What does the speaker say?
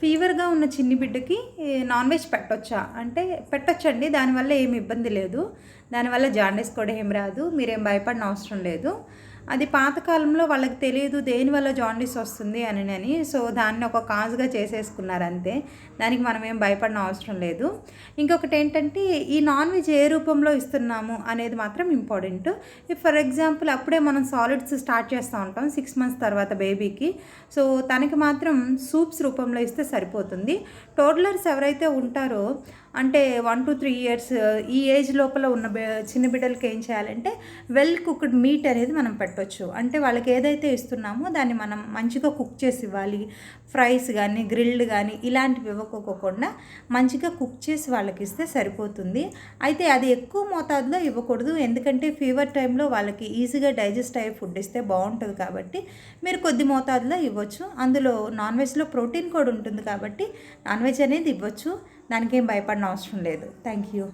ఫీవర్గా ఉన్న చిన్ని బిడ్డకి నాన్ వెజ్ పెట్టొచ్చా అంటే పెట్టొచ్చండి. దానివల్ల ఏమి ఇబ్బంది లేదు. దానివల్ల జాండీస్ కూడా ఏం రాదు. మీరేం భయపడిన అవసరం లేదు. అది పాతకాలంలో వాళ్ళకి తెలియదు దేనివల్ల జాండీస్ వస్తుంది అని. సో దాన్ని ఒక కాజ్గా చేసేసుకున్నారు అంతే. దానికి మనం ఏం భయపడిన అవసరం లేదు. ఇంకొకటి ఏంటంటే ఈ నాన్ వెజ్ ఏ రూపంలో ఇస్తున్నాము అనేది మాత్రం ఇంపార్టెంట్. ఫర్ ఎగ్జాంపుల్ అప్పుడే మనం సాలిడ్స్ స్టార్ట్ చేస్తూ ఉంటాం 6 మంత్స్ తర్వాత బేబీకి. సో తనకి మాత్రం సూప్స్ రూపంలో ఇస్తే సరిపోతుంది. టోడ్లర్స్ ఎవరైతే ఉంటారో అంటే 1 to 3 years ఈ ఏజ్ లోపల ఉన్న చిన్న బిడ్డలకి ఏం చేయాలంటే వెల్ కుక్డ్ మీట్ అనేది మనం పెట్టవచ్చు. అంటే వాళ్ళకి ఏదైతే ఇస్తున్నామో దాన్ని మనం మంచిగా కుక్ చేసి ఇవ్వాలి. ఫ్రైస్ కానీ గ్రిల్డ్ కానీ ఇలాంటివి ఇవ్వకోకుండా మంచిగా కుక్ చేసి వాళ్ళకి ఇస్తే సరిపోతుంది. అయితే అది ఎక్కువ మోతాదులో ఇవ్వకూడదు. ఎందుకంటే ఫీవర్ టైంలో వాళ్ళకి ఈజీగా డైజెస్ట్ అయ్యే ఫుడ్ ఇస్తే బాగుంటుంది. కాబట్టి మీరు కొద్ది మోతాదులో ఇవ్వచ్చు. అందులో నాన్ వెజ్లో ప్రోటీన్ కూడా ఉంటుంది కాబట్టి నాన్ వెజ్ అనేది ఇవ్వచ్చు. దానికేం భయపడిన అవసరం లేదు. Thank you.